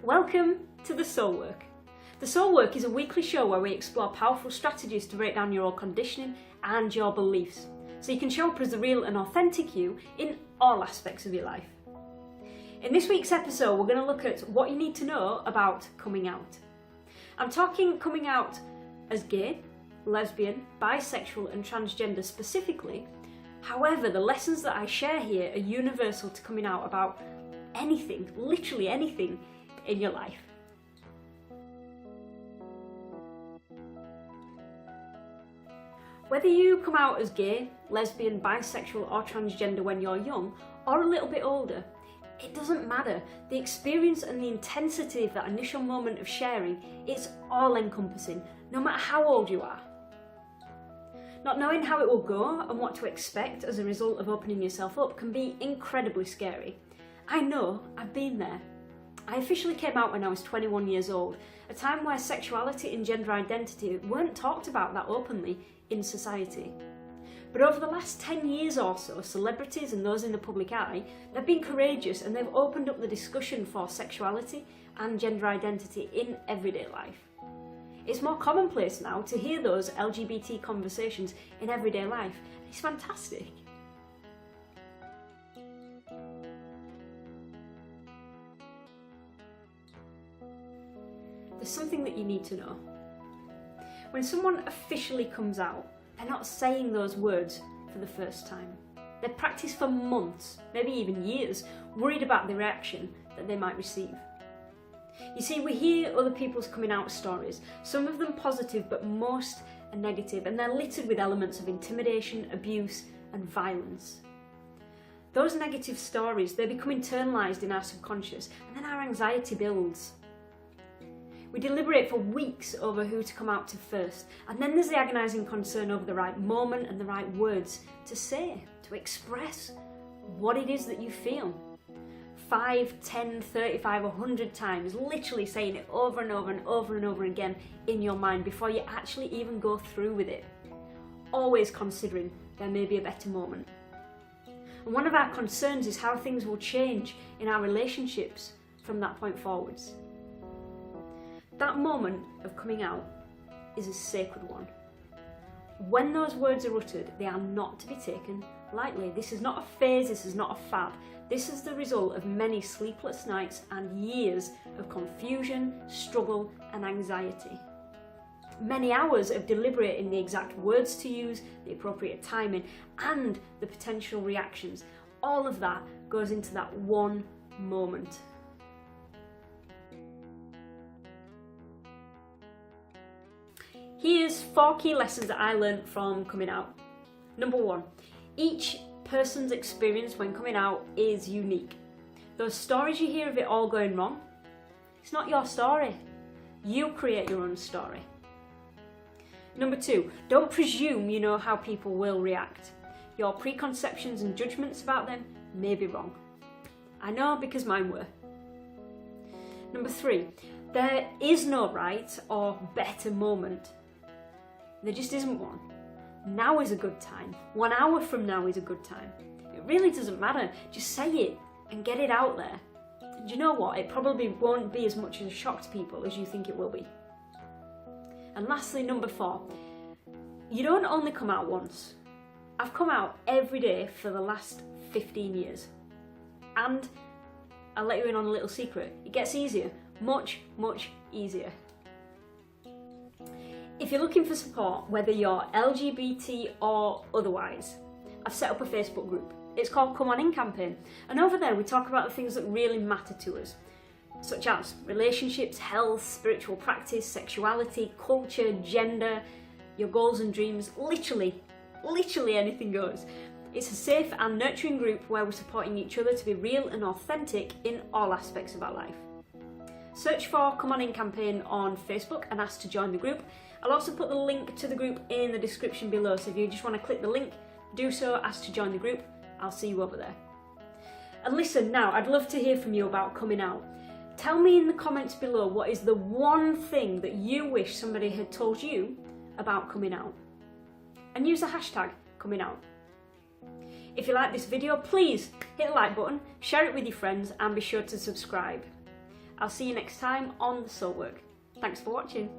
Welcome to The Soul Work. The Soul Work is a weekly show where we explore powerful strategies to break down your old conditioning and your beliefs, so you can show up as the real and authentic you in all aspects of your life. In this week's episode, we're going to look at what you need to know about coming out. I'm talking coming out as gay, lesbian, bisexual and transgender specifically. However, the lessons that I share here are universal to coming out about anything, literally anything in your life. Whether you come out as gay, lesbian, bisexual or transgender when you're young or a little bit older, it doesn't matter. The experience and the intensity of that initial moment of sharing, it's all encompassing, no matter how old you are. Not knowing how it will go and what to expect as a result of opening yourself up can be incredibly scary. I know, I've been there. I officially came out when I was 21 years old, a time where sexuality and gender identity weren't talked about that openly in society. But over the last 10 years or so, celebrities and those in the public eye, they've been courageous and they've opened up the discussion for sexuality and gender identity in everyday life. It's more commonplace now to hear those LGBT conversations in everyday life. It's fantastic. There's something that you need to know. When someone officially comes out, they're not saying those words for the first time. They practice for months, maybe even years, worried about the reaction that they might receive. You see, we hear other people's coming out stories, some of them positive but most are negative, and they're littered with elements of intimidation, abuse and violence. Those negative stories, they become internalised in our subconscious and then our anxiety builds. We deliberate for weeks over who to come out to first, and then there's the agonising concern over the right moment and the right words to say, to express what it is that you feel. 5, 10, 35, 100 times, literally saying it over and over and over and over again in your mind before you actually even go through with it. Always considering there may be a better moment. And one of our concerns is how things will change in our relationships from that point forwards. That moment of coming out is a sacred one. When those words are uttered, they are not to be taken lightly. This is not a phase, this is not a fad. This is the result of many sleepless nights and years of confusion, struggle and anxiety. Many hours of deliberating the exact words to use, the appropriate timing and the potential reactions. All of that goes into that one moment. Here's 4 key lessons that I learned from coming out. Number 1, each person's experience when coming out is unique. Those stories you hear of it all going wrong, it's not your story. You create your own story. Number 2, don't presume you know how people will react. Your preconceptions and judgments about them may be wrong. I know because mine were. Number 3, there is no right or better moment. There just isn't one. Now is a good time. 1 hour from now is a good time. It really doesn't matter. Just say it and get it out there. And you know what? It probably won't be as much of a shock to people as you think it will be. And lastly, number 4, you don't only come out once. I've come out every day for the last 15 years. And I'll let you in on a little secret. It gets easier. Much, much easier. If you're looking for support, whether you're LGBT or otherwise, I've set up a Facebook group. It's called Come On In Campaign, and over there we talk about the things that really matter to us, such as relationships, health, spiritual practice, sexuality, culture, gender, your goals and dreams, literally anything goes. It's a safe and nurturing group where we're supporting each other to be real and authentic in all aspects of our life. Search for Come On In Campaign on Facebook and ask to join the group. I'll also put the link to the group in the description below, so if you just want to click the link, do so, ask to join the group. I'll see you over there. And listen now, I'd love to hear from you about coming out. Tell me in the comments below what is the one thing that you wish somebody had told you about coming out. And use the hashtag coming out. If you like this video, please hit the like button, share it with your friends and be sure to subscribe. I'll see you next time on The Soul Work. Thanks for watching.